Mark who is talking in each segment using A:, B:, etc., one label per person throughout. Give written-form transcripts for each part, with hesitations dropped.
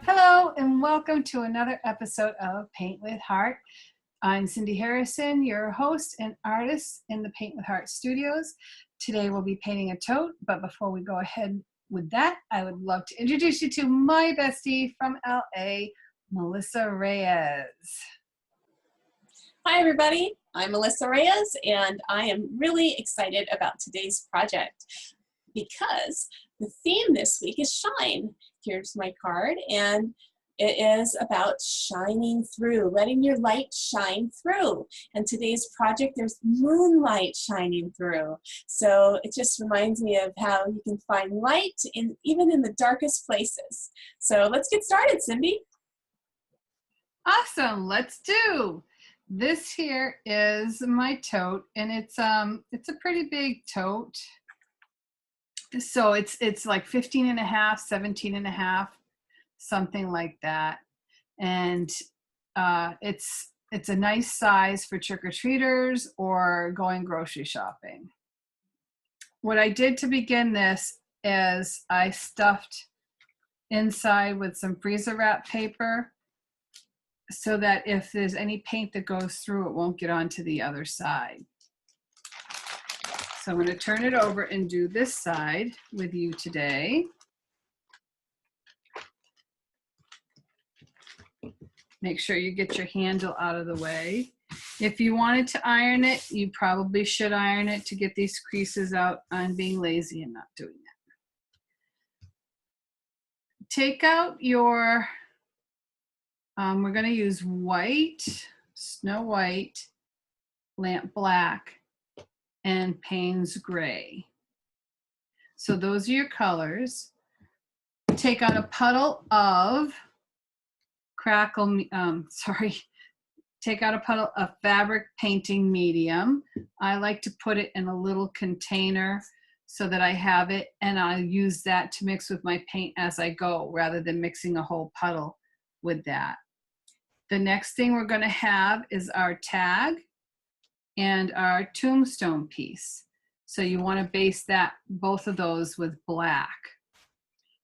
A: Hello and welcome to another episode of Paint with Heart. I'm Cindy Harrison, your host and artist in the Paint with Heart studios. Today we'll be painting a tote, but before we go ahead with that, I would love to introduce you to my bestie from LA, Melissa Reyes.
B: Hi everybody, I'm Melissa Reyes and I am really excited about today's project because the theme this week is shine. Here's my card and it is about shining through, letting your light shine through. And today's project, there's moonlight shining through. So it just reminds me of how you can find light even in the darkest places. So let's get started, Cindy.
A: Awesome, let's do. This here is my tote and it's a pretty big tote. So it's like 15 and a half, 17 and a half, something like that. And it's a nice size for trick-or-treaters or going grocery shopping. What I did to begin this is I stuffed inside with some freezer wrap paper so that if there's any paint that goes through, it won't get onto the other side. So I'm going to turn it over and do this side with you today. Make sure you get your handle out of the way. If you wanted to iron it, you probably should iron it to get these creases out. I'm being lazy and not doing that. Take out your, we're going to use white, Snow White, Lamp Black, and Payne's Gray. So those are your colors. Take out a puddle of Crackle, take out a puddle of fabric painting medium. I like to put it in a little container so that I have it and I use that to mix with my paint as I go rather than mixing a whole puddle with that. The next thing we're going to have is our tag and our tombstone piece. So you want to base both of those with black.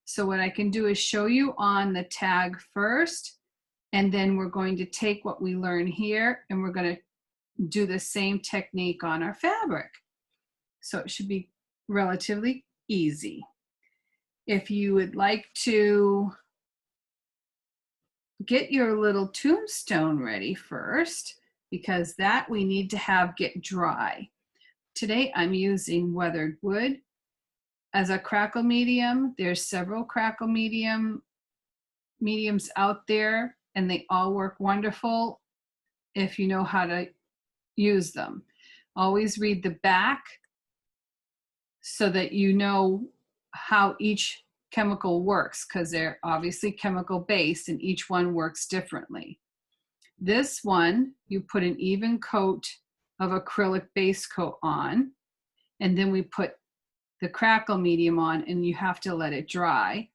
A: So what I can do is show you on the tag first, and then we're going to take what we learn here and we're going to do the same technique on our fabric. So it should be relatively easy. If you would like to get your little tombstone ready first, because that we need to have get dry. Today I'm using weathered wood as a crackle medium. There's several crackle mediums out there and they all work wonderful if you know how to use them. Always read the back so that you know how each chemical works, because they're obviously chemical based and each one works differently. This one, you put an even coat of acrylic base coat on, and then we put the crackle medium on and you have to let it dry.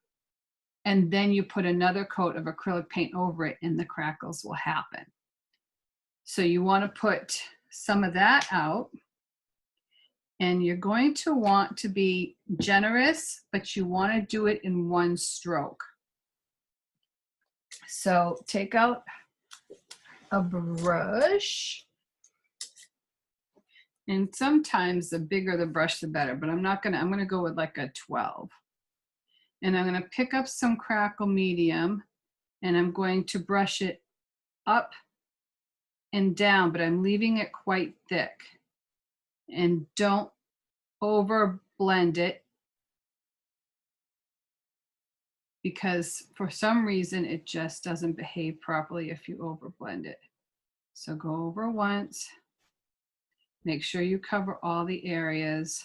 A: And then you put another coat of acrylic paint over it and the crackles will happen. So you want to put some of that out. And you're going to want to be generous, but you want to do it in one stroke. So take out a brush, and sometimes the bigger the brush the better, but I'm going to go with like a 12, and I'm going to pick up some crackle medium and I'm going to brush it up and down, but I'm leaving it quite thick, and don't over blend it because for some reason it just doesn't behave properly if you over blend it. So go over once, make sure you cover all the areas.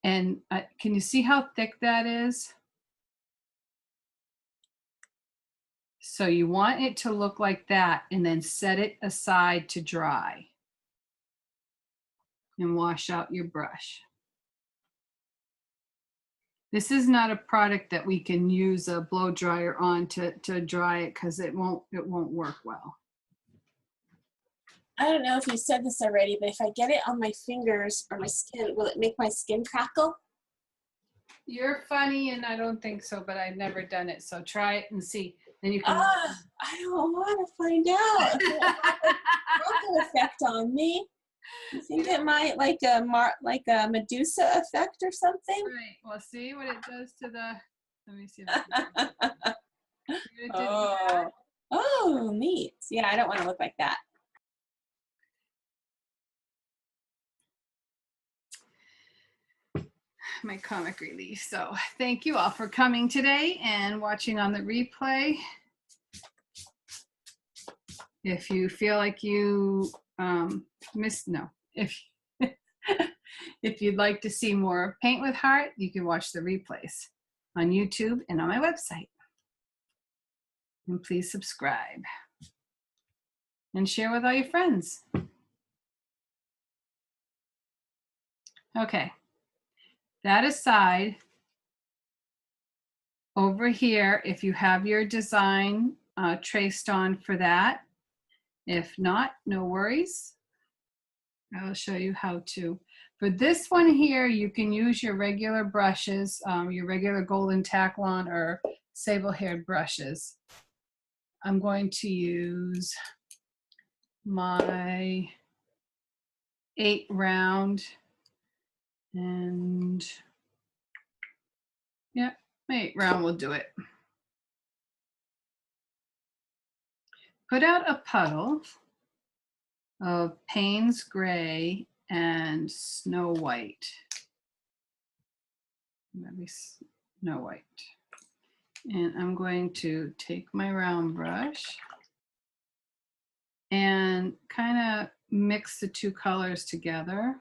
A: And can you see how thick that is? So you want it to look like that and then set it aside to dry. And wash out your brush. This is not a product that we can use a blow dryer on to dry it because it won't work well.
B: I don't know if you said this already, but if I get it on my fingers or my skin, will it make my skin crackle?
A: You're funny, and I don't think so, but I've never done it. So try it and see. Then you can.
B: I don't want to find out if it has a crackle effect on me. You think it might like a Medusa effect or something?
A: Right. Well, see what it does to the. Let me see if I can.
B: Oh, neat. Yeah, I don't want to look like that.
A: My comic relief. So thank you all for coming today and watching on the replay. If you feel like you if if you'd like to see more Paint with Heart, you can watch the replays on YouTube and on my website. And please subscribe and share with all your friends. Okay. That aside, over here, if you have your design traced on for that, if not, no worries. I'll show you how to. For this one here, you can use your regular brushes, your regular golden Taklon or sable-haired brushes. I'm going to use my 8 round and yeah, my 8 round will do it. Put out a puddle of Payne's Gray and Snow White. Maybe Snow White. And I'm going to take my round brush and kind of mix the 2 colors together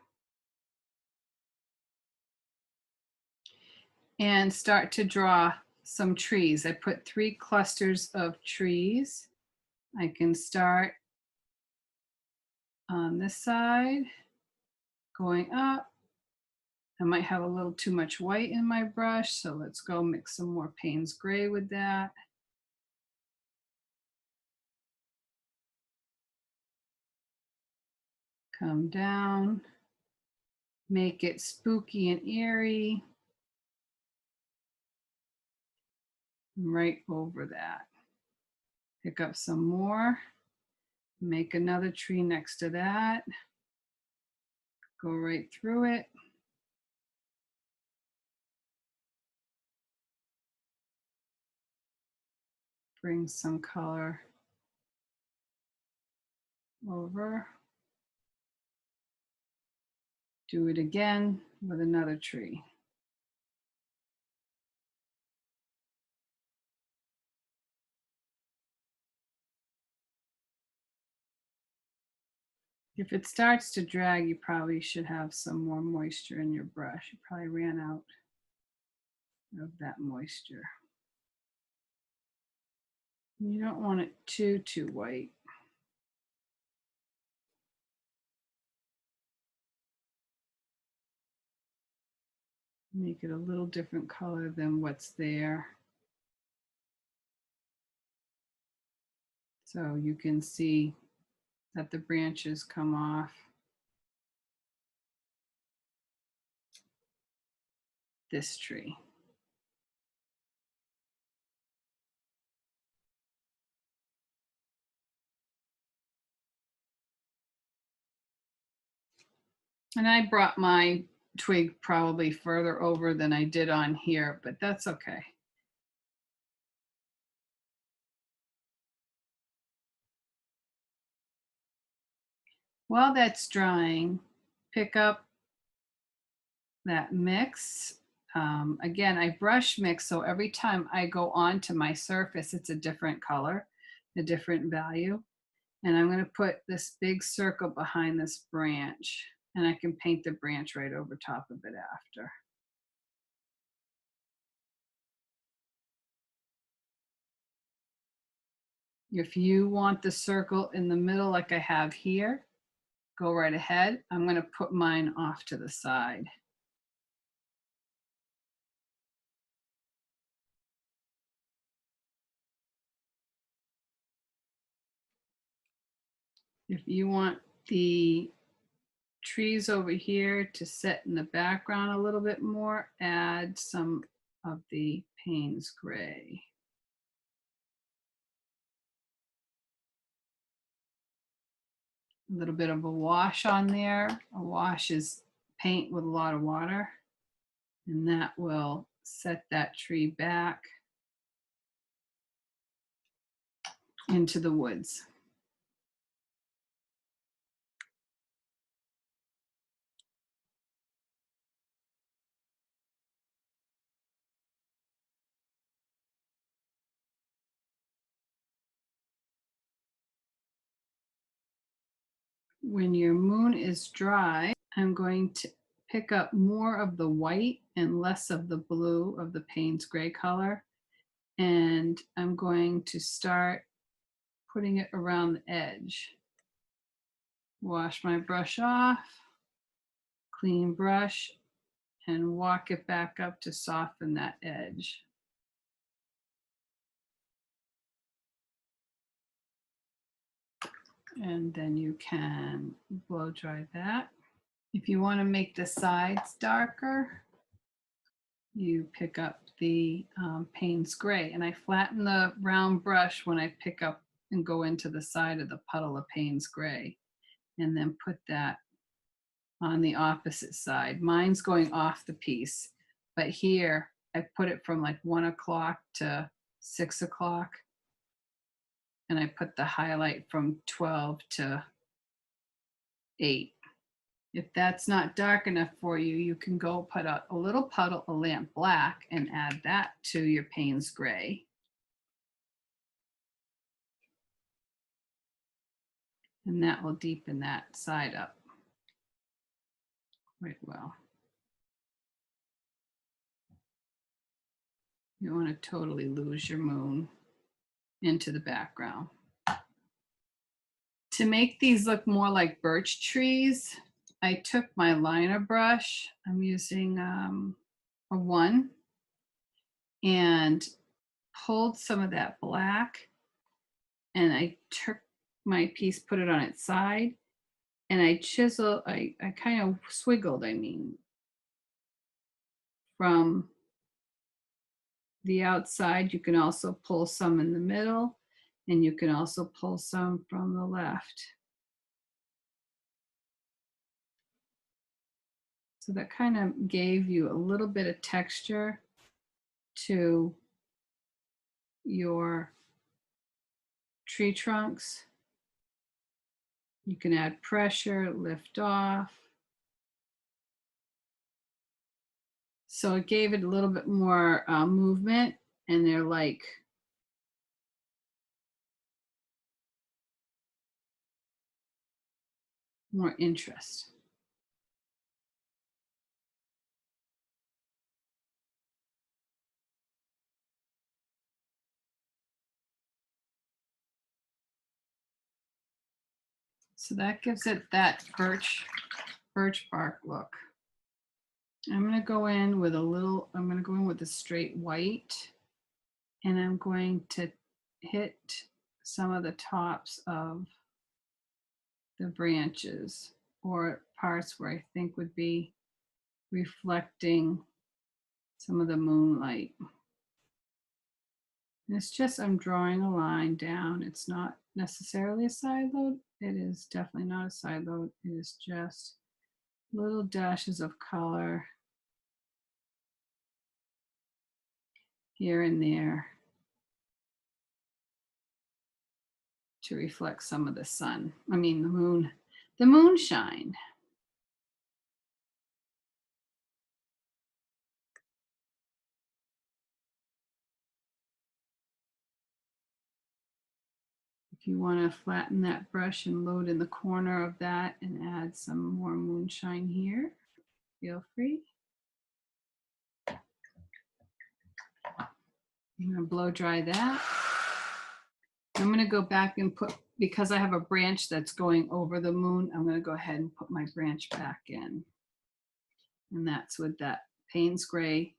A: and start to draw some trees. I put 3 clusters of trees. I can start on this side, going up. I might have a little too much white in my brush, so let's go mix some more Payne's Gray with that. Come down, make it spooky and eerie. Right over that. Pick up some more, make another tree next to that. Go right through it. Bring some color over. Do it again with another tree. If it starts to drag, you probably should have some more moisture in your brush. You probably ran out of that moisture. You don't want it too white. Make it a little different color than what's there. So you can see that the branches come off this tree. And I brought my twig probably further over than I did on here, but that's okay. While that's drying, pick up that mix. Again, I brush mix, so every time I go onto my surface, it's a different color, a different value. And I'm going to put this big circle behind this branch, and I can paint the branch right over top of it after. If you want the circle in the middle like I have here, go right ahead. I'm going to put mine off to the side. If you want the trees over here to set in the background a little bit more, add some of the Payne's gray. A little bit of a wash on there. A wash is paint with a lot of water, and that will set that tree back into the woods. When your moon is dry, I'm going to pick up more of the white and less of the blue of the Payne's gray color. And I'm going to start putting it around the edge. Wash my brush off, clean brush, and walk it back up to soften that edge. And then you can blow dry that. If you want to make the sides darker, you pick up the Payne's gray. And I flatten the round brush when I pick up and go into the side of the puddle of Payne's gray, and then put that on the opposite side. Mine's going off the piece, but here I put it from like 1 o'clock to 6 o'clock. And I put the highlight from 12 to 8. If that's not dark enough for you, you can go put a little puddle of lamp black and add that to your Payne's gray. And that will deepen that side up quite well. You don't want to totally lose your moon into the background. To make these look more like birch trees, I took my liner brush. I'm using a 1, and pulled some of that black, and I took my piece, put it on its side, and I chiseled, I kind of swiggled, from the outside. You can also pull some in the middle, and you can also pull some from the left. So that kind of gave you a little bit of texture to your tree trunks. You can add pressure, lift off. So it gave it a little bit more movement, and they're like more interest. So that gives it that birch bark look. I'm going to go in with a straight white, and I'm going to hit some of the tops of the branches, or parts where I think would be reflecting some of the moonlight. And it's just, I'm drawing a line down. It's not necessarily a side load. It is definitely not a side load. It is just little dashes of color here and there to reflect some of the sun. I mean, the moonshine. If you want to flatten that brush and load in the corner of that and add some more moonshine here, feel free. I'm going to blow dry that. I'm going to go back and put, because I have a branch that's going over the moon, I'm going to go ahead and put my branch back in. And that's with that Payne's Gray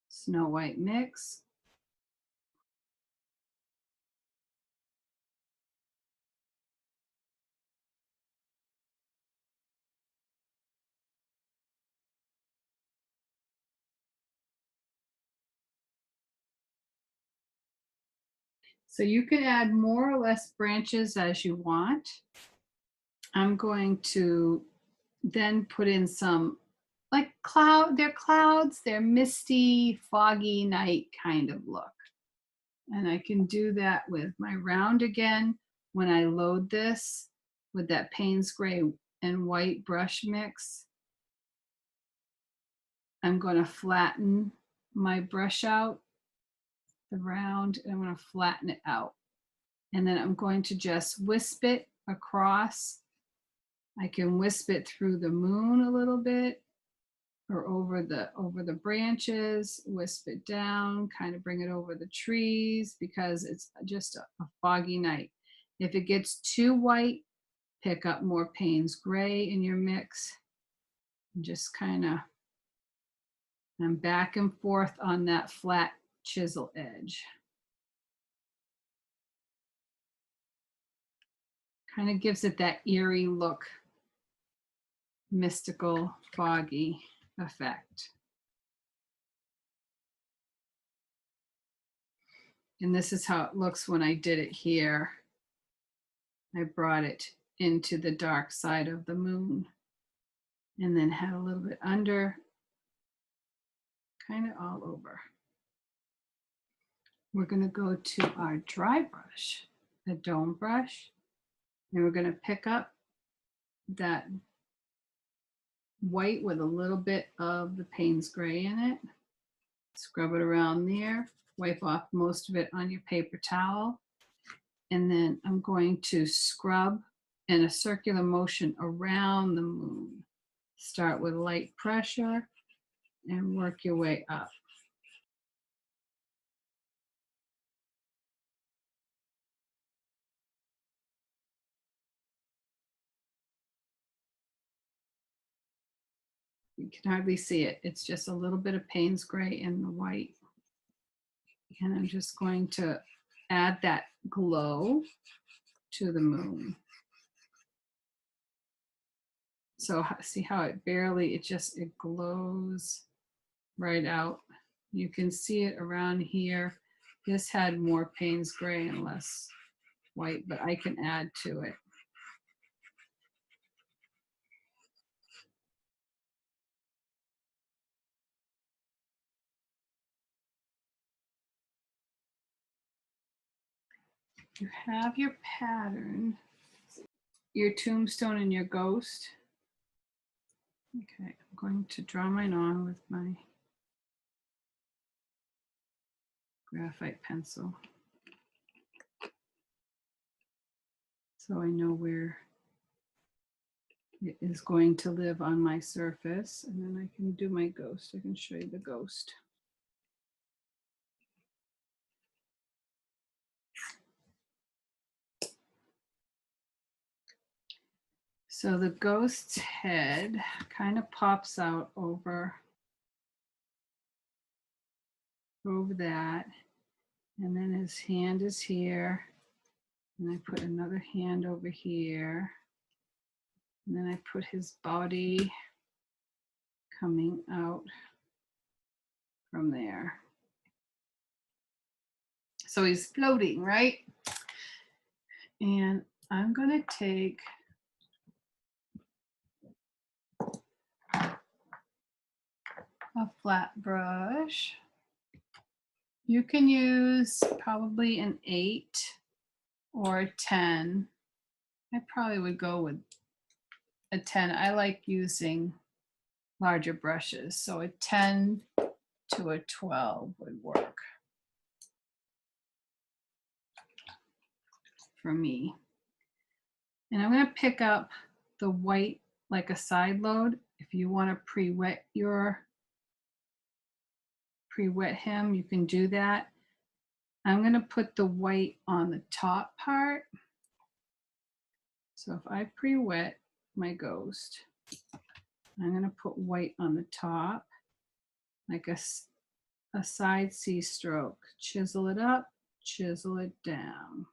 A: Snow White mix. So you can add more or less branches as you want. I'm going to then put in some like they're clouds, they're misty, foggy night kind of look. And I can do that with my round again when I load this with that Payne's gray and white brush mix. I'm going to flatten my brush out, the round, and I'm going to flatten it out. And then I'm going to just wisp it across. I can wisp it through the moon a little bit or over the branches, wisp it down, kind of bring it over the trees because it's just a foggy night. If it gets too white, pick up more Payne's gray in your mix. And just kind of, I'm back and forth on that flat chisel edge. Kind of gives it that eerie look, mystical, foggy effect. And this is how it looks when I did it here. I brought it into the dark side of the moon and then had a little bit under, kind of all over. We're going to go to our dry brush, the dome brush, and we're going to pick up that white with a little bit of the Payne's gray in it. Scrub it around there, wipe off most of it on your paper towel. And then I'm going to scrub in a circular motion around the moon. Start with light pressure and work your way up. You can hardly see it. It's just a little bit of Payne's gray in the white. And I'm just going to add that glow to the moon. So see how it barely, it glows right out. You can see it around here. This had more Payne's gray and less white, but I can add to it. You have your pattern, your tombstone and your ghost. Okay, I'm going to draw mine on with my graphite pencil. So I know where it is going to live on my surface. And then I can do my ghost. I can show you the ghost. So the ghost's head kind of pops out over that. And then his hand is here. And I put another hand over here. And then I put his body coming out from there. So he's floating, right? And I'm going to take a flat brush. You can use probably an 8 or a 10. I probably would go with a 10. I like using larger brushes, so a 10 to a 12 would work for me. And I'm going to pick up the white like a side load. If you want to pre-wet him, you can do that. I'm going to put the white on the top part. So if I pre-wet my ghost, I'm going to put white on the top, like a side C stroke. Chisel it up, chisel it down.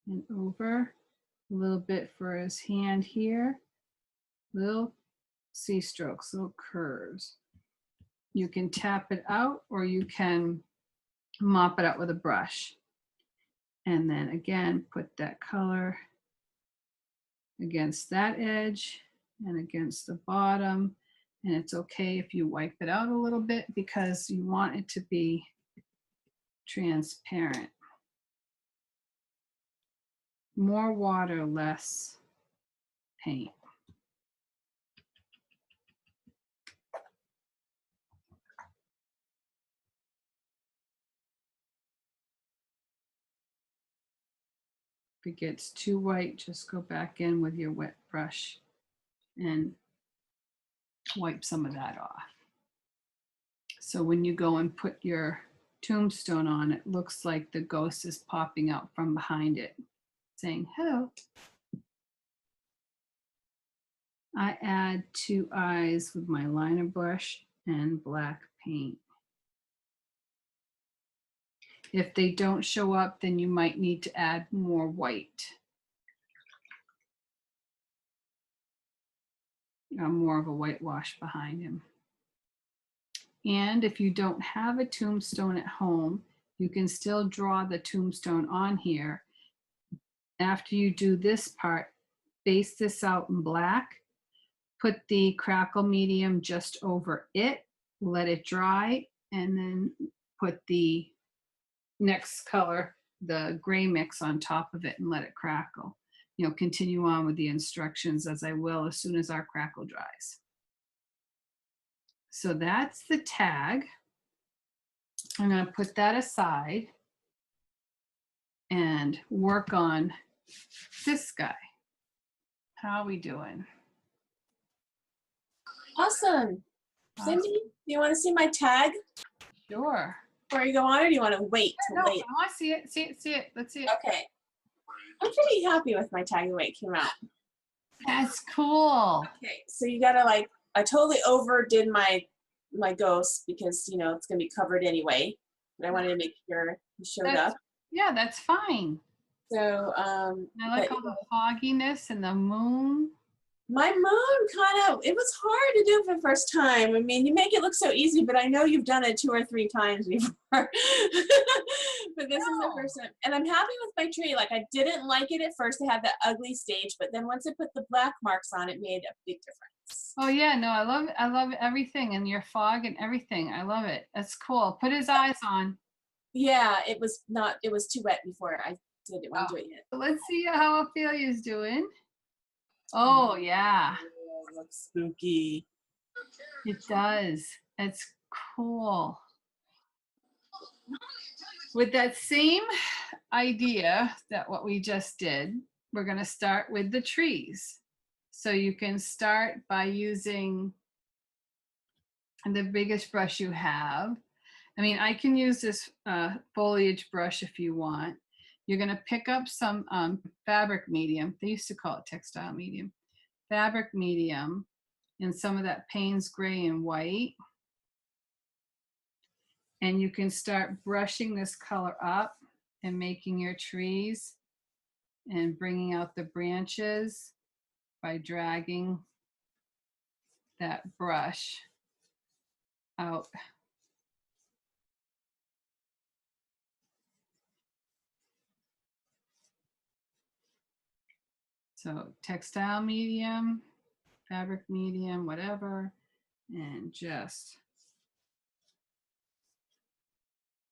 A: And over, a little bit for his hand here, little C strokes, little curves. You can tap it out or you can mop it out with a brush. And then again, put that color against that edge and against the bottom. And it's okay if you wipe it out a little bit because you want it to be transparent. More water, less paint. If it gets too white, just go back in with your wet brush and wipe some of that off. So when you go and put your tombstone on, it looks like the ghost is popping out from behind it, saying, hello. I add 2 eyes with my liner brush and black paint. If they don't show up, then you might need to add more white. More of a whitewash behind him. And if you don't have a tombstone at home, you can still draw the tombstone on here. After you do this part, base this out in black, put the Crackle medium just over it, let it dry, and then put the next color, the gray mix, on top of it and let it crackle. You know, continue on with the instructions as I will as soon as our Crackle dries. So that's the tag. I'm going to put that aside and work on this guy. How are we doing?
B: Awesome. Cindy, do you want to see my tag
A: Sure.
B: before you go on, or do you want to wait till
A: No,
B: late?
A: I want to see it. See it. See it. Let's see it.
B: Okay. I'm pretty happy with my tag the way it came out.
A: That's cool.
B: Okay, so you gotta like, I totally overdid my ghost because you know it's gonna be covered anyway, but I wanted to make sure he showed up.
A: Yeah, that's fine.
B: So
A: I like all the fogginess and the moon.
B: my moon kind of, it was hard to do for the first time. I mean, you make it look so easy, but I know you've done it 2 or 3 times before. But this is the first time. And I'm happy with my tree. Like, I didn't like it at first. It had that ugly stage, but then once I put the black marks on, it made a big difference.
A: Oh yeah, no, I love it. I love everything and your fog and everything. I love it. That's cool. Put his eyes on.
B: Yeah, it was too wet before I didn't want to do it yet.
A: So let's see how Ophelia's doing. Oh yeah.
B: Oh, it looks spooky.
A: It does. It's cool. With that same idea that what we just did, we're going to start with the trees. So you can start by using the biggest brush you have. I mean, I can use this foliage brush if you want. You're going to pick up some fabric medium. They used to call it textile medium. Fabric medium and some of that Payne's gray and white. And you can start brushing this color up and making your trees and bringing out the branches by dragging that brush out. So textile medium, fabric medium, whatever, and just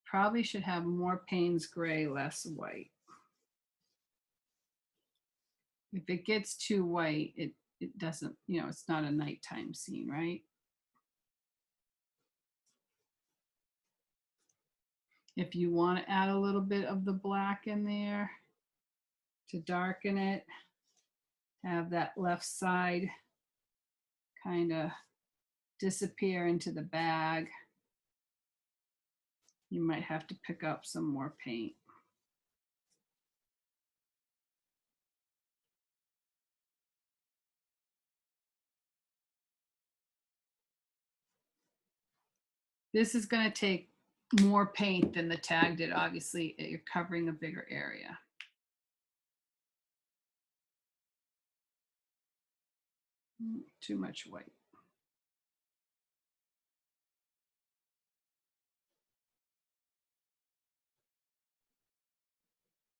A: probably should have more Payne's gray, less white. If it gets too white, it doesn't, you know, it's not a nighttime scene, right? If you want to add a little bit of the black in there to darken it, have that left side kind of disappear into the bag. You might have to pick up some more paint. This is going to take more paint than the tag did. Obviously, you're covering a bigger area. Too much white.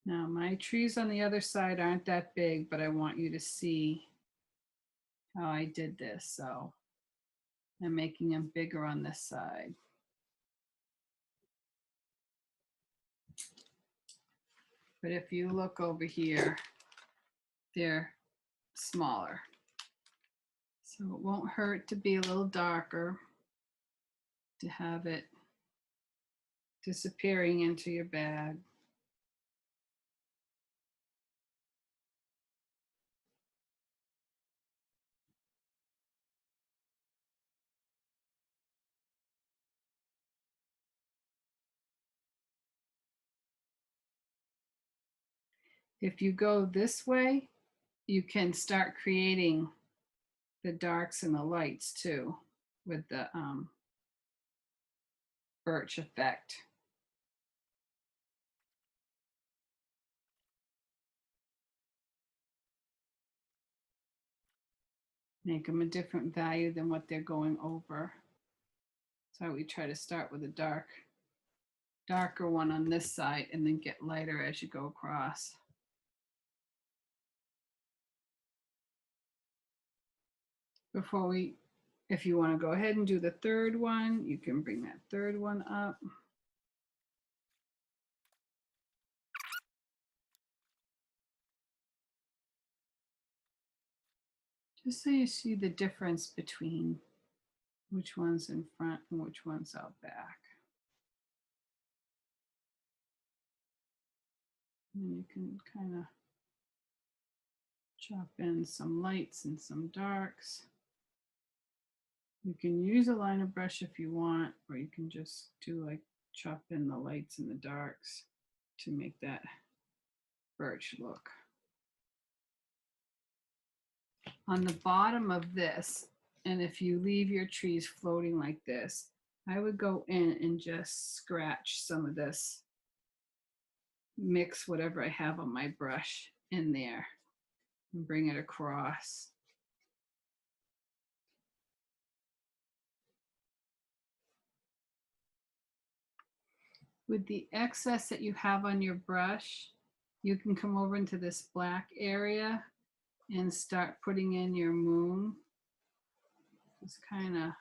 A: Now my trees on the other side aren't that big, but I want you to see how I did this. So I'm making them bigger on this side. But if you look over here, they're smaller. So it won't hurt to be a little darker, to have it disappearing into your bag. If you go this way, you can start creating the darks and the lights too with the birch effect. Make them a different value than what they're going over. So we try to start with a darker one on this side and then get lighter as you go across. Before we, if you want to go ahead and do the third one, you can bring that third one up. Just so you see the difference between which one's in front and which one's out back. And you can kind of chop in some lights and some darks. You can use a liner brush if you want, or you can just do like chop in the lights and the darks to make that birch look. On the bottom of this, and if you leave your trees floating like this, I would go in and just scratch some of this, mix whatever I have on my brush in there and bring it across. With the excess that you have on your brush, you can come over into this black area and start putting in your moon. Just kind of,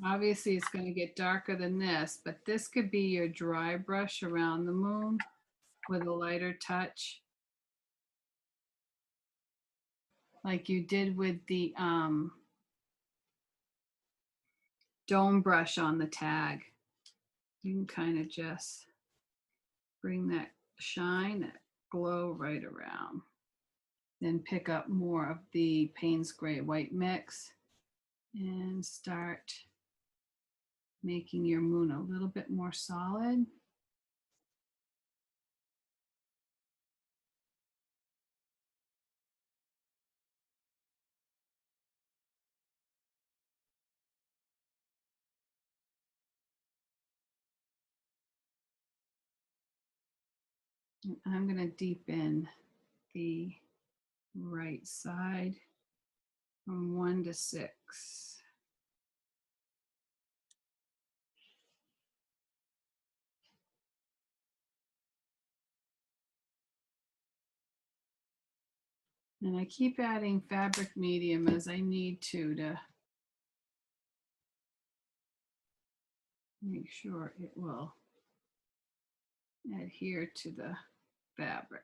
A: obviously it's going to get darker than this, but this could be your dry brush around the moon with a lighter touch. Like you did with the dome brush on the tag. You can kind of just bring that shine, that glow right around. Then pick up more of the Payne's Gray White mix and start making your moon a little bit more solid. I'm going to deepen the right side from 1 to 6. And I keep adding fabric medium as I need to make sure it will adhere to the fabric.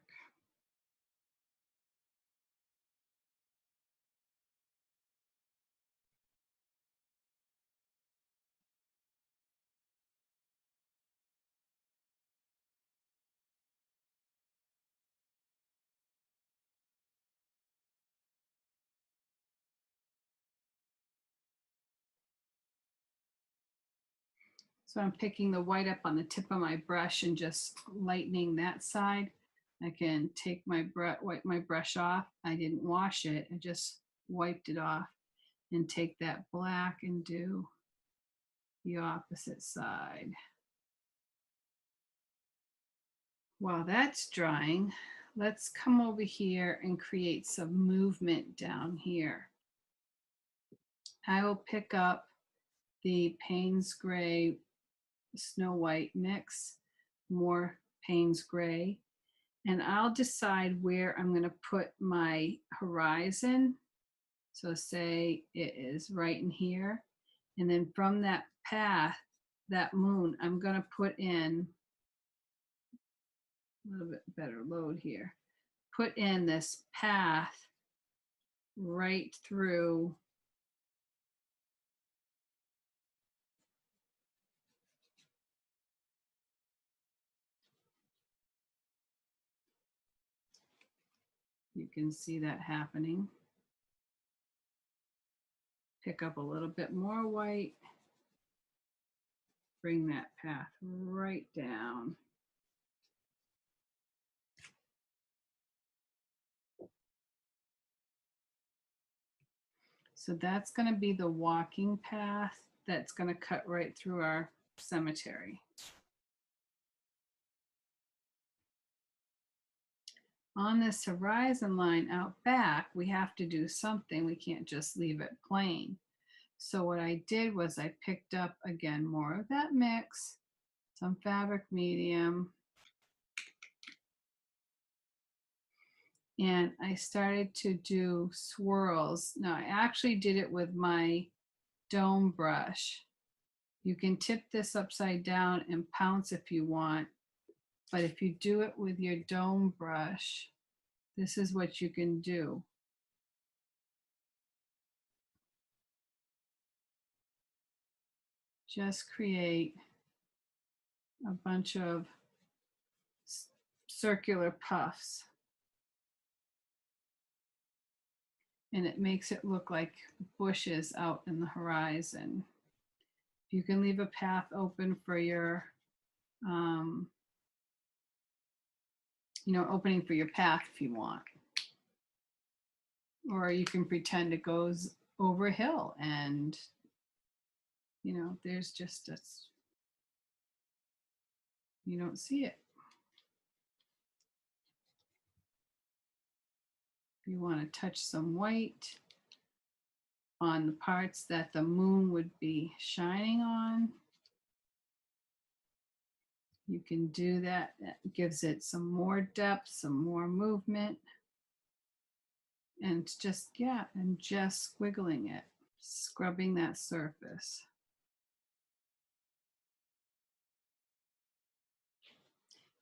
A: So I'm picking the white up on the tip of my brush and just lightening that side. I can take my wipe my brush off. I didn't wash it. I just wiped it off and take that black and do the opposite side. While that's drying, let's come over here and create some movement down here. I will pick up the Payne's Gray Snow White mix, more Payne's Gray, and I'll decide where I'm going to put my horizon. So say it is right in here, and then from that path, that moon, I'm going to put in a little bit better load here. Put in this path right through you can see that happening. Pick up a little bit more white, bring that path right down. So that's going to be the walking path that's going to cut right through our cemetery. On this horizon line out back, we have to do something. We can't just leave it plain. So what I did was I picked up, again, more of that mix, some fabric medium, and I started to do swirls. Now I actually did it with my dome brush. You can tip this upside down and pounce if you want, but if you do it with your dome brush, this is what you can do. Just create a bunch of circular puffs. And it makes it look like bushes out in the horizon. You can leave a path open for your, opening for your path if you want. Or you can pretend it goes over a hill and, there's just a, you don't see it. You want to touch some white on the parts that the moon would be shining on. You can do that. That gives it some more depth, some more movement. And just, and just squiggling it, scrubbing that surface.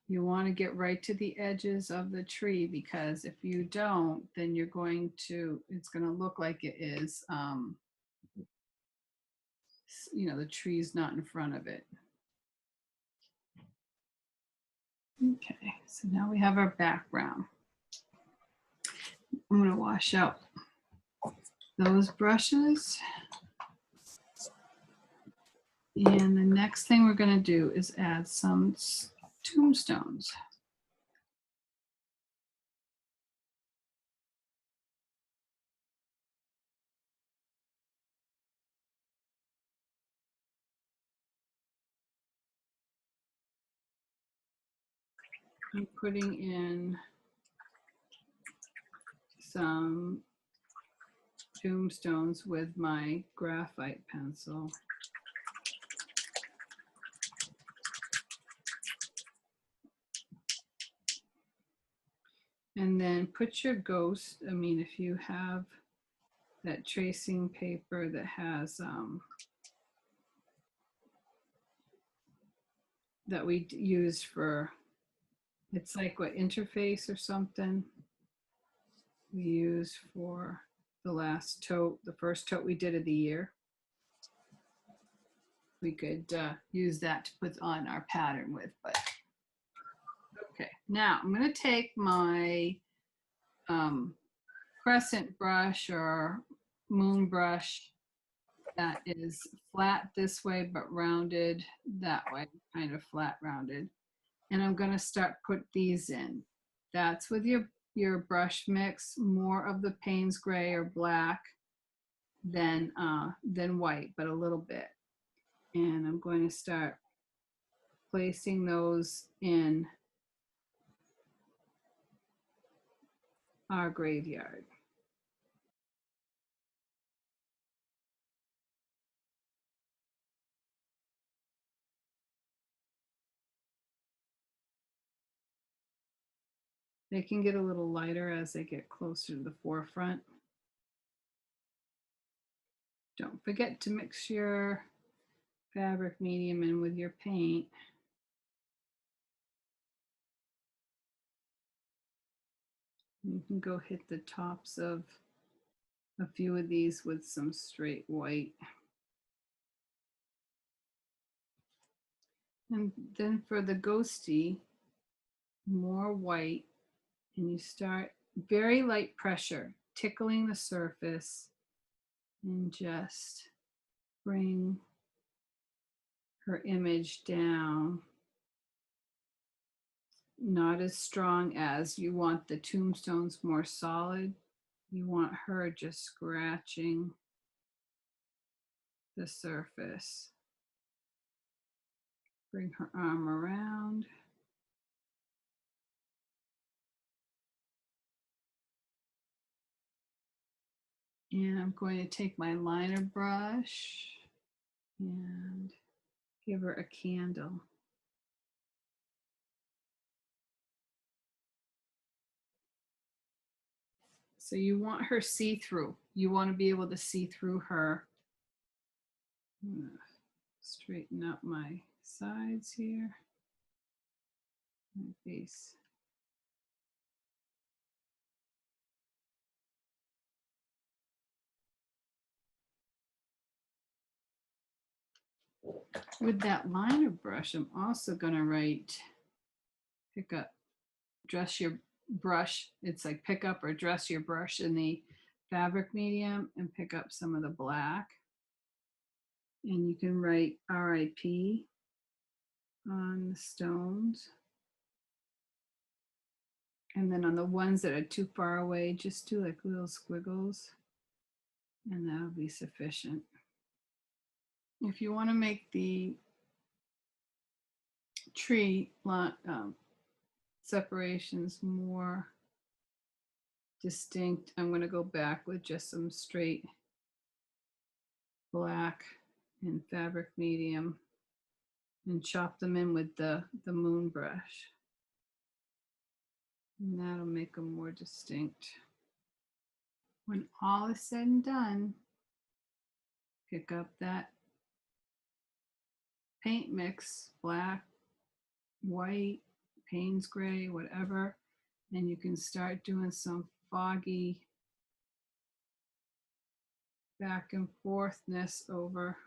A: You want to get right to the edges of the tree, because if you don't, then it's going to look like it is, the tree's not in front of it. Okay, so now we have our background. I'm going to wash out those brushes. And the next thing we're going to do is add some tombstones. I'm putting in some tombstones with my graphite pencil. And then put your ghost, if you have that tracing paper that has, that we use for, it's like what, interface or something we use for the last tote, the first tote we did of the year. We could use that to put on our pattern with, but okay. Now I'm going to take my crescent brush or moon brush that is flat this way but rounded that way, kind of flat rounded. And I'm going to start put these in. That's with your brush mix, more of the Payne's Gray or black than white, but a little bit. And I'm going to start placing those in our graveyard. They can get a little lighter as they get closer to the forefront. Don't forget to mix your fabric medium in with your paint. You can go hit the tops of a few of these with some straight white. And then for the ghosty, more white, and you start very light pressure, tickling the surface, and just bring her image down. Not as strong as you want the tombstones more solid. You want her just scratching the surface. Bring her arm around. And I'm going to take my liner brush and give her a candle. So you want her see-through. You want to be able to see through her. I'm gonna straighten up my sides here. My face. With that liner brush, I'm also going to write, pick up, dress your brush. It's like pick up or dress your brush in the fabric medium and pick up some of the black. And you can write RIP on the stones. And then on the ones that are too far away, just do like little squiggles, and that'll be sufficient. If you want to make the tree separations more distinct, I'm going to go back with just some straight black and fabric medium and chop them in with the moon brush. And that'll make them more distinct. When all is said and done, pick up that paint mix, black, white, Payne's gray, whatever, and you can start doing some foggy back and forthness over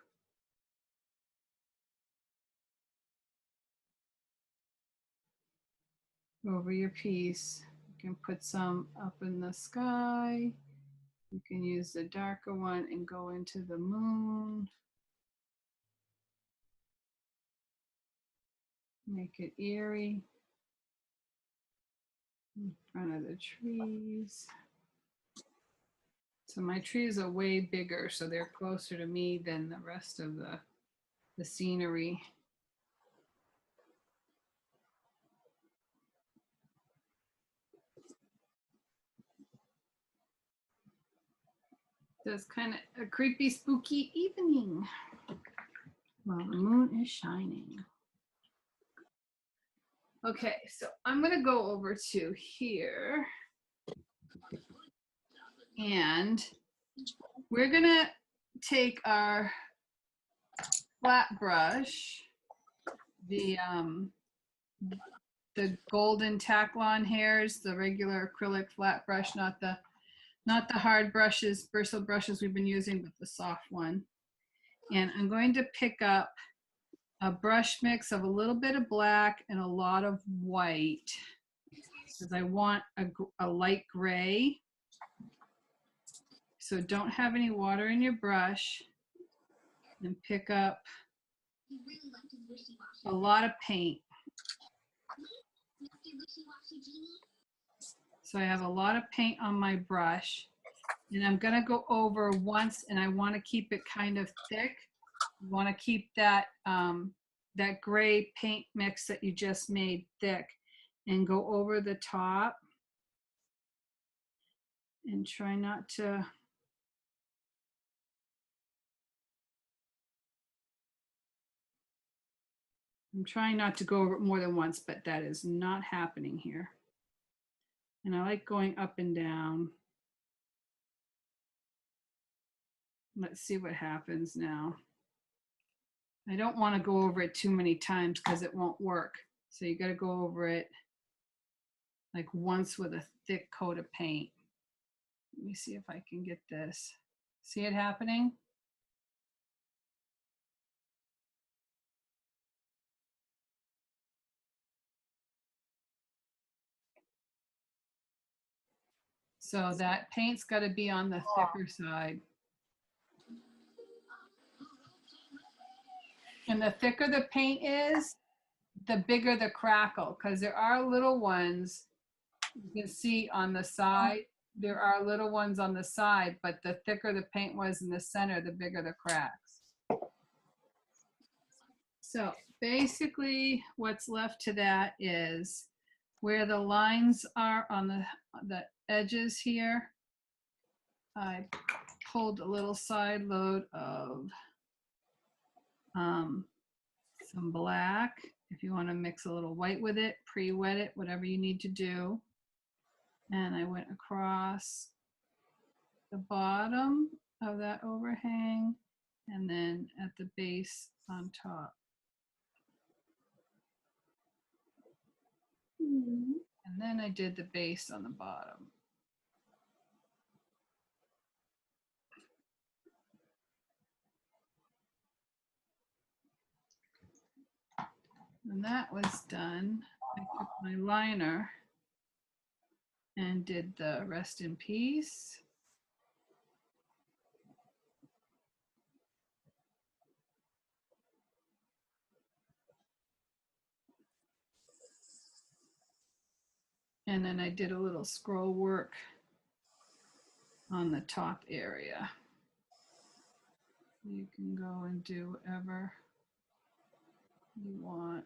A: your piece. You can put some up in the sky. You can use the darker one and go into the moon. Make it eerie in front of the trees. So my trees are way bigger, so they're closer to me than the rest of the scenery. So it's kind of a creepy, spooky evening while the moon is shining. Okay, so I'm gonna go over to here and we're gonna take our flat brush, the golden Taklon hairs, the regular acrylic flat brush, not the hard brushes, bristle brushes we've been using, but the soft one. And I'm going to pick up a brush mix of a little bit of black and a lot of white because I want a light gray. So don't have any water in your brush, and pick up a lot of paint. So I have a lot of paint on my brush, and I'm gonna go over once, and I wanna keep it kind of thick. You wanna keep that, that gray paint mix that you just made thick, and go over the top, and try not to I'm trying not to go over it more than once, but that is not happening here. And I like going up and down. Let's see what happens now. I don't want to go over it too many times because it won't work. So you got to go over it like once with a thick coat of paint. Let me see if I can get this. See it happening? So that paint's got to be on the thicker side. And the thicker the paint is, the bigger the crackle, because there are little ones you can see on the side. There are little ones on the side, but the thicker the paint was in the center, the bigger the cracks. So basically what's left to that is where the lines are on the edges here. I pulled a little side load of some black. If you want to mix a little white with it, pre-wet it, whatever you need to do. And I went across the bottom of that overhang and then at the base on top. And then I did the base on the bottom. When that was done, I took my liner and did the rest in peace. And then I did a little scroll work on the top area. You can go and do whatever you want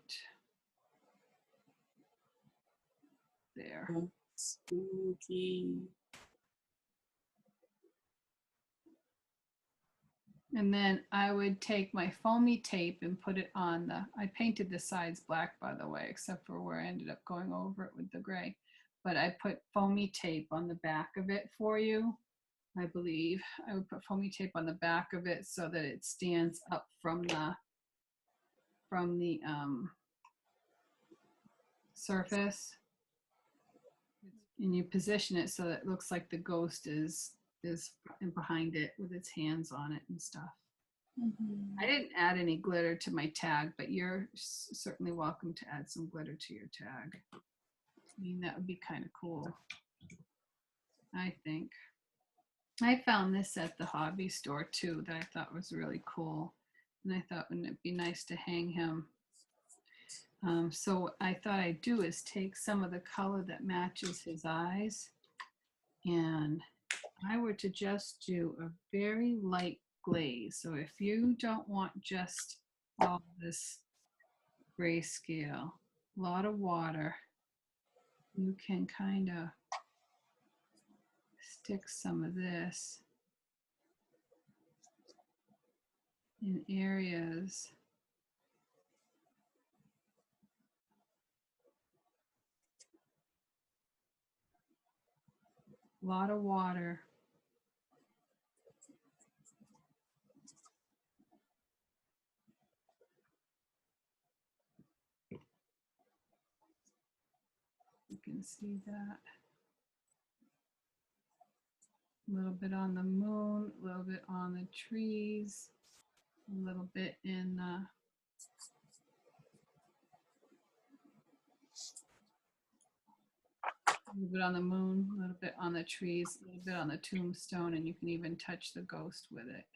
A: there.
B: Spooky.
A: And then I would take my foamy tape and put it on the, I painted the sides black, by the way, except for where I ended up going over it with the gray. But I put foamy tape on the back of it for you, I believe. I would put foamy tape on the back of it so that it stands up from the surface. And you position it so that it looks like the ghost is behind it with its hands on it and stuff. I didn't add any glitter to my tag, but you're certainly welcome to add some glitter to your tag. I mean, that would be kind of cool, I think. I found this at the hobby store too that I thought was really cool. And I thought, wouldn't it be nice to hang him? So what I thought I'd do is take some of the color that matches his eyes, and I were to just do a very light glaze. So if you don't want just all this grayscale, a lot of water, you can kind of stick some of this in areas. A lot of water. You can see that. A little bit on the moon, a little bit on the trees, a little bit in a little bit on the moon, a little bit on the trees, a little bit on the tombstone, and you can even touch the ghost with it.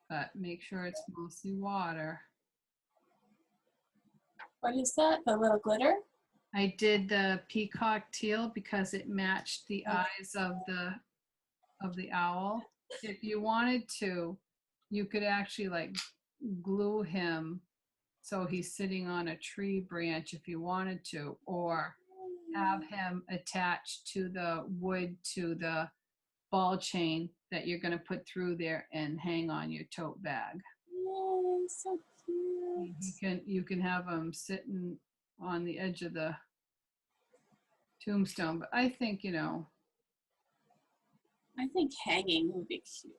A: But make sure it's mostly water.
B: What is that? The little glitter?
A: I did the peacock teal because it matched the eyes of the owl. If you wanted to, you could actually like glue him so he's sitting on a tree branch if you wanted to, or have him attached to the wood to the ball chain that you're going to put through there and hang on your tote bag.
B: Yay, so cute.
A: You can have him sitting on the edge of the tombstone, but I think, you know,
B: I think hanging would be cute.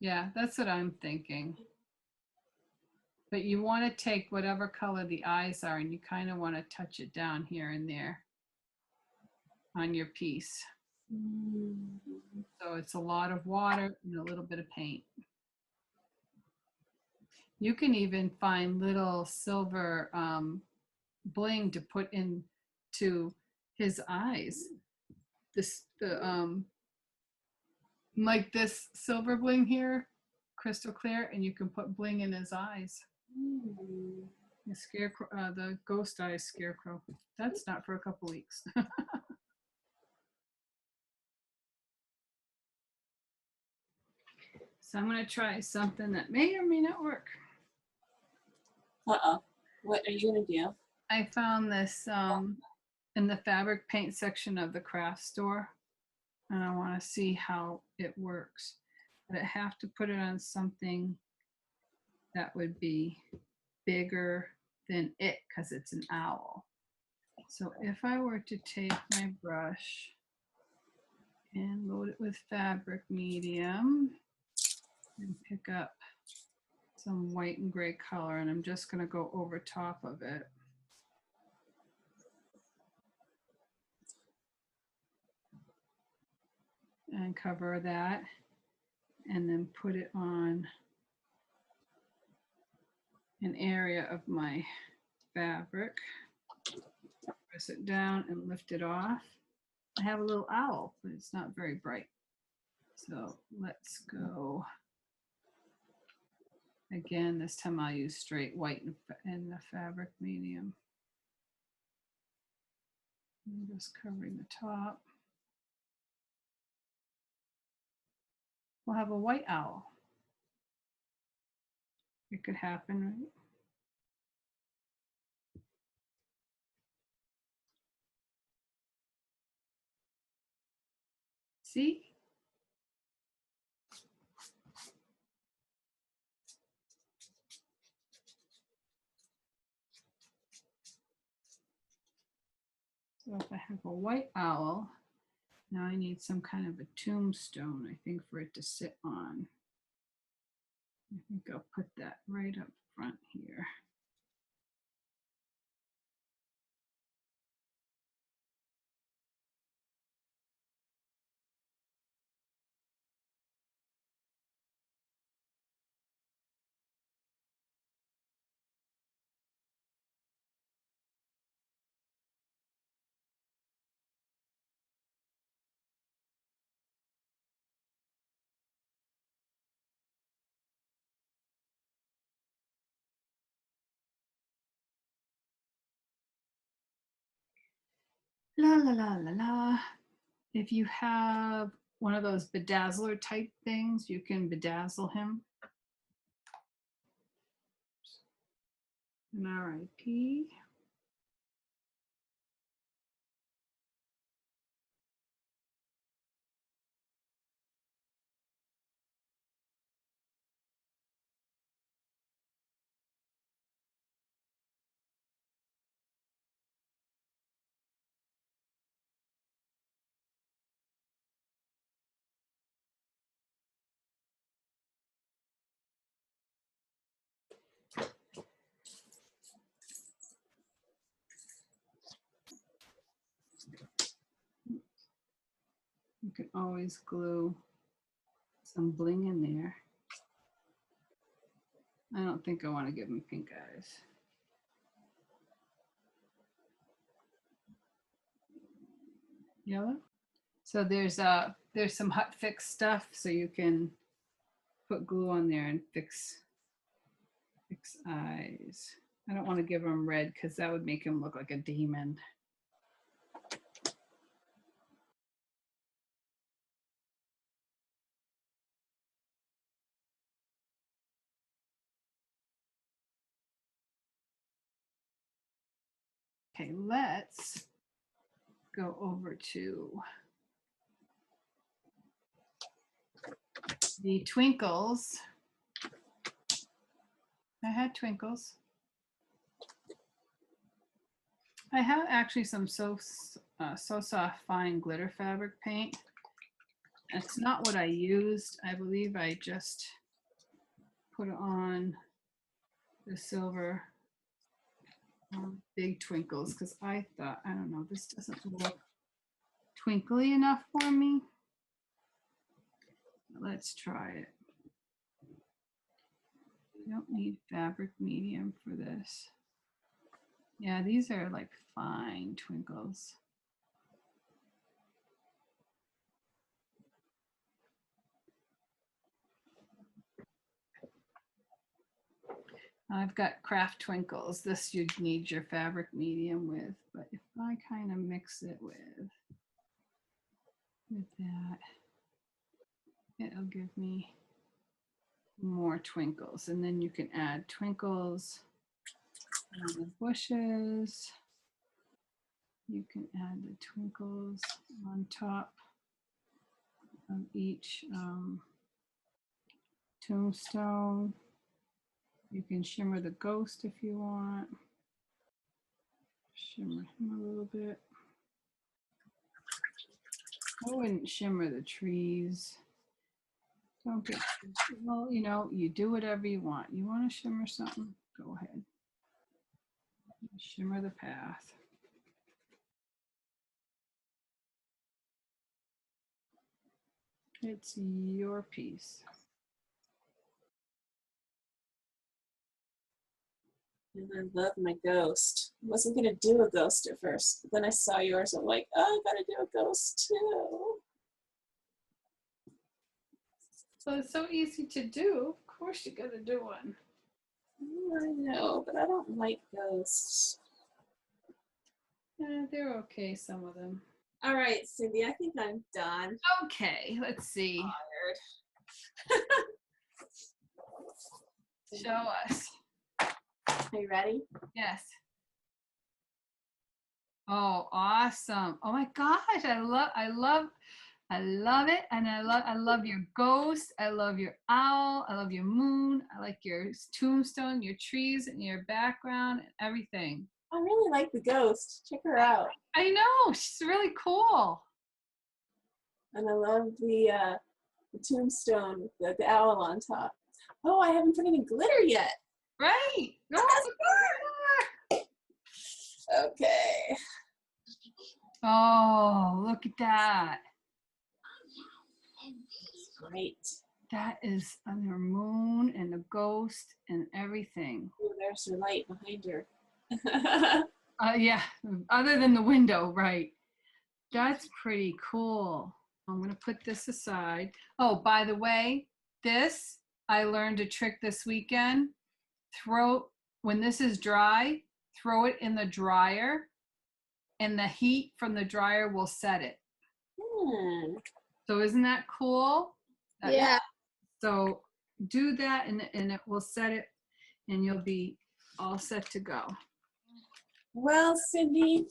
A: yeah, that's what I'm thinking. But you want to take whatever color the eyes are and you kind of want to touch it down here and there on your piece. So it's a lot of water and a little bit of paint. You can even find little silver bling to put into his eyes. Like this silver bling here, crystal clear, and you can put bling in his eyes. The scarecrow, the ghost eyes scarecrow. That's not for a couple weeks. So I'm going to try something that may or may not work.
B: Uh-oh. What are you going to do?
A: I found this in the fabric paint section of the craft store, and I want to see how it works. But I have to put it on something that would be bigger than it because it's an owl. So if I were to take my brush and load it with fabric medium and pick up some white and gray color, and I'm just going to go over top of it. And cover that, and then put it on an area of my fabric. Press it down and lift it off. I have a little owl, but it's not very bright. So let's go. Again, this time I'll use straight white in the fabric medium. I'm just covering the top. We'll have a white owl. It could happen, right? See? So if I have a white owl, now I need some kind of a tombstone, I think, for it to sit on. I think I'll put that right up front here. La la la la la. If you have one of those bedazzler type things, you can bedazzle him. An RIP. You can always glue some bling in there. I don't think I want to give him pink eyes. Yellow. So there's some hot fix stuff, so you can put glue on there and fix eyes. I don't want to give him red because that would make him look like a demon. Okay, let's go over to the twinkles. I had twinkles. I have actually some So Soft Fine Glitter Fabric Paint. It's not what I used. I believe I just put on the silver big twinkles because I thought, I don't know, this doesn't look twinkly enough for me. Let's try it. You don't need fabric medium for this. Yeah, these are like fine twinkles. I've got Craft Twinkles. This you'd need your fabric medium with, but if I kind of mix it with that, it'll give me more twinkles. And then you can add twinkles on the bushes. You can add the twinkles on top of each tombstone. You can shimmer the ghost if you want. Shimmer him a little bit. I wouldn't shimmer the trees. Don't get, well, you know, you do whatever you want. You want to shimmer something? Go ahead. Shimmer the path. It's your piece.
B: And I love my ghost. I wasn't gonna do a ghost at first, but then I saw yours. I'm like, oh, I gotta do a ghost too.
A: So it's so easy to do. Of course you got to do one.
B: I know, but I don't like ghosts.
A: They're okay, some of them.
B: All right, Cindy, I think I'm done.
A: Okay, let's see.
B: Tired.
A: Show us.
B: Are you ready?
A: Yes. Oh, awesome. Oh my gosh, I love it. And I love your ghost. I love your owl. I love your moon. I like your tombstone, your trees, and your background and everything.
B: I really like the ghost. Check her out.
A: I know, she's really cool.
B: And I love the tombstone with the owl on top. Oh, I haven't put any glitter yet.
A: Right.
B: Okay.
A: Oh, look at that.
B: Great.
A: That is on her moon and the ghost and everything.
B: Oh, there's her light behind her.
A: Yeah, other than the window, right. That's pretty cool. I'm going to put this aside. Oh, by the way, this, I learned a trick this weekend. When this is dry, throw it in the dryer and the heat from the dryer will set it. So isn't that cool?
B: Yeah.
A: So do that and it will set it and you'll be all set to go.
B: Well, Cindy,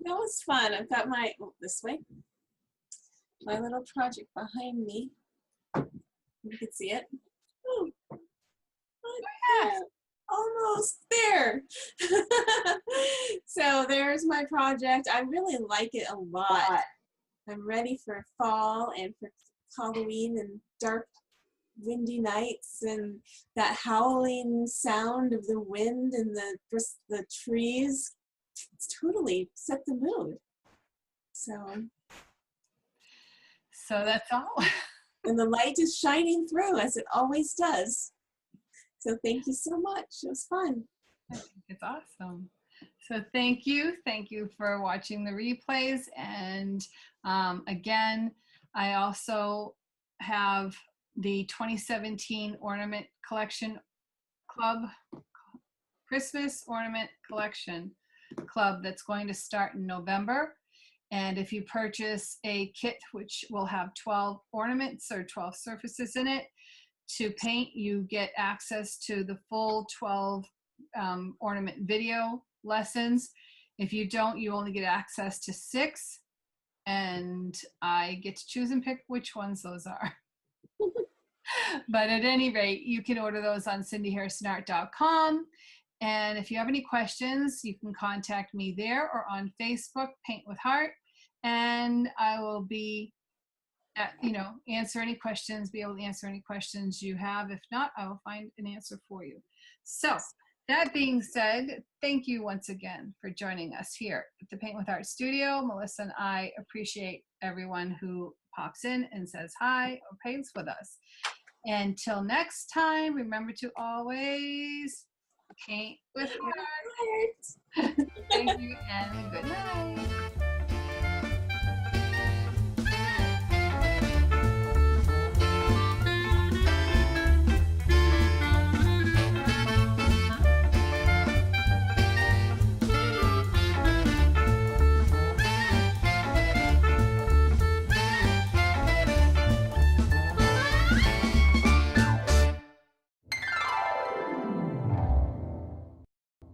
B: that was fun. I've got my, this way, my little project behind me. You can see it. Oh,
A: Yes.
B: almost there. So there's my project. I really like it a lot. I'm ready for fall and for Halloween and dark, windy nights and that howling sound of the wind and the trees. It's totally set the mood. So
A: that's all.
B: And the light is shining through as it always does. So thank you so much. It was fun.
A: I think it's awesome. So thank you. Thank you for watching the replays. And again, I also have the 2017 Ornament Collection Club, Christmas Ornament Collection Club that's going to start in November. And if you purchase a kit, which will have 12 ornaments or 12 surfaces in it to paint, you get access to the full 12 ornament video lessons. If you don't, you only get access to 6. And I get to choose and pick which ones those are. But at any rate, you can order those on cindyharrisonart.com. And if you have any questions, you can contact me there or on Facebook, Paint with Heart, and I will be, answer any questions, be able to answer any questions you have. If not, I will find an answer for you. So that being said, thank you once again for joining us here at the Paint with Art studio. Melissa and I appreciate everyone who pops in and says hi or paints with us. Until next time, remember to always paint with heart. Thank you and good night.